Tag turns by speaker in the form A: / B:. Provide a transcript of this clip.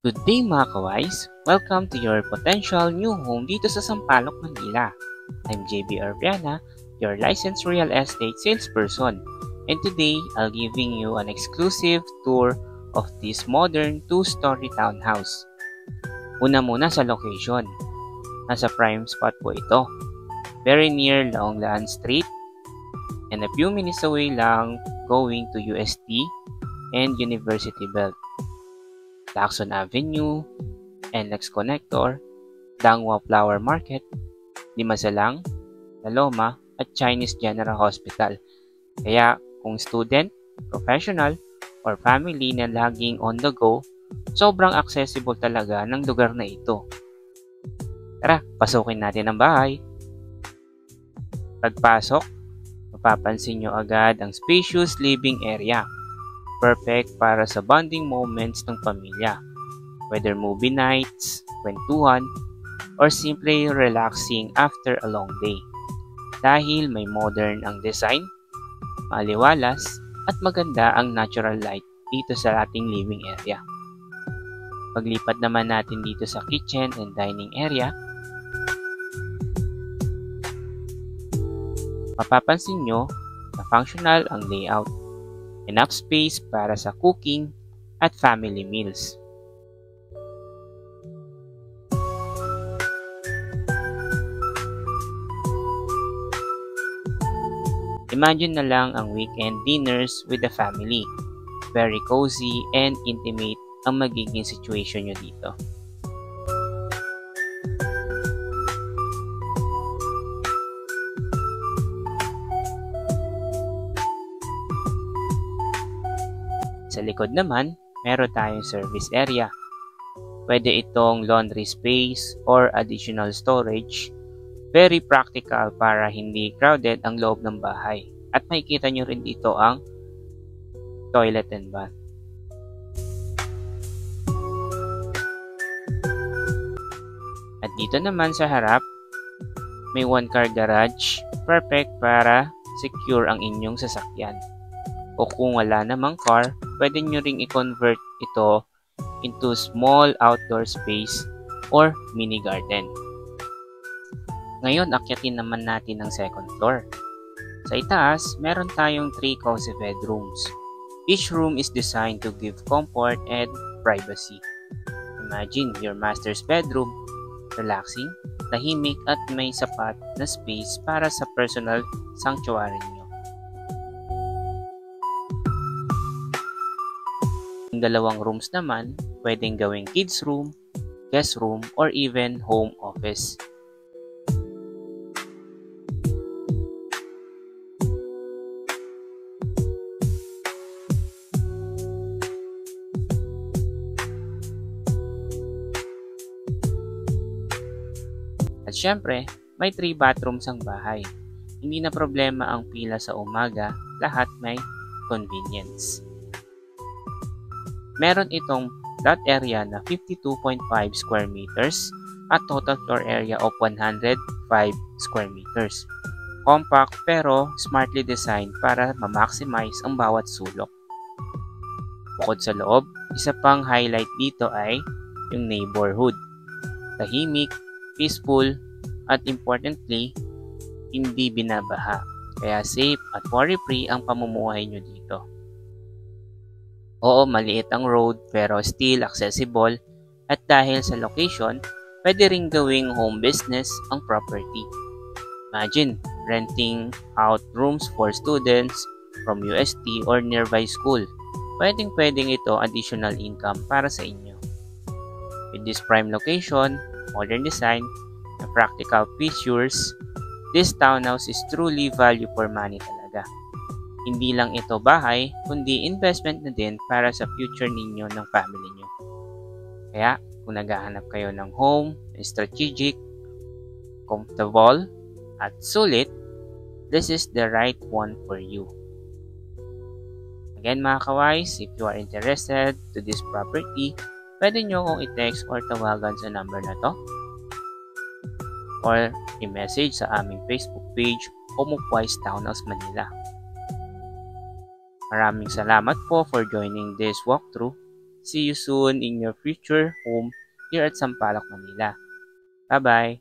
A: Good day mga kaways! Welcome to your potential new home dito sa Sampaloc, Manila. I'm JB Arbiana, your licensed real estate salesperson. And today, I'll giving you an exclusive tour of this modern 2-story townhouse. Una muna sa location. Nasa prime spot po ito. Very near Laonglaan Street and a few minutes away lang going to UST and University Belt. Lacson Avenue, NLEX Connector, Dangwa Flower Market, Dimasalang, Laloma, at Chinese General Hospital. Kaya kung student, professional, or family na laging on the go, sobrang accessible talaga ng lugar na ito. Tara, pasukin natin ang bahay. Pagpasok, mapapansin nyo agad ang spacious living area. Perfect para sa bonding moments ng pamilya, whether movie nights, kwentuhan, or simply relaxing after a long day. Dahil may modern ang design, maliwalas, at maganda ang natural light dito sa ating living area. Paglipat naman natin dito sa kitchen and dining area, mapapansin nyo na functional ang layout. Enough space para sa cooking at family meals. Imagine na lang ang weekend dinners with the family. Very cozy and intimate ang magiging situation nyo dito. Sa likod naman, meron tayong service area. Pwede itong laundry space or additional storage. Very practical para hindi crowded ang loob ng bahay. At makikita nyo rin dito ang toilet and bath. At dito naman sa harap, may 1-car garage. Perfect para secure ang inyong sasakyan. O kung wala namang car, pwede nyo ring i-convert ito into small outdoor space or mini garden. Ngayon, akyatin naman natin ang second floor. Sa itaas, meron tayong 3 cozy bedrooms. Each room is designed to give comfort and privacy. Imagine your master's bedroom, relaxing, tahimik at may sapat na space para sa personal sanctuary nyo. Yung dalawang rooms naman, pwedeng gawing kids room, guest room, or even home office. At syempre, may 3 bathrooms ang bahay. Hindi na problema ang pila sa umaga, lahat may convenience. Meron itong plot area na 52.5 square meters at total floor area of 105 square meters. Compact pero smartly designed para ma-maximize ang bawat sulok. Bukod sa loob, isa pang highlight dito ay yung neighborhood. Tahimik, peaceful, at importantly, hindi binabaha. Kaya safe at worry-free ang pamumuhay nyo dito. Oo, maliit ang road pero still accessible at dahil sa location, pwede ring gawing home business ang property. Imagine, renting out rooms for students from UST or nearby school. Pwedeng ito additional income para sa inyo. With this prime location, modern design, and practical features, this townhouse is truly value for money talaga. Hindi lang ito bahay, kundi investment na din para sa future ninyo ng family nyo. Kaya, kung naghahanap kayo ng home, strategic, comfortable, at sulit, this is the right one for you. Again mga kaways, if you are interested to this property, pwede nyo kong i-text or tawagan sa number na to, or i-message sa aming Facebook page, Homeofwise Townhouse Manila. Maraming salamat po for joining this walkthrough. See you soon in your future home here at Sampaloc, Manila. Bye-bye!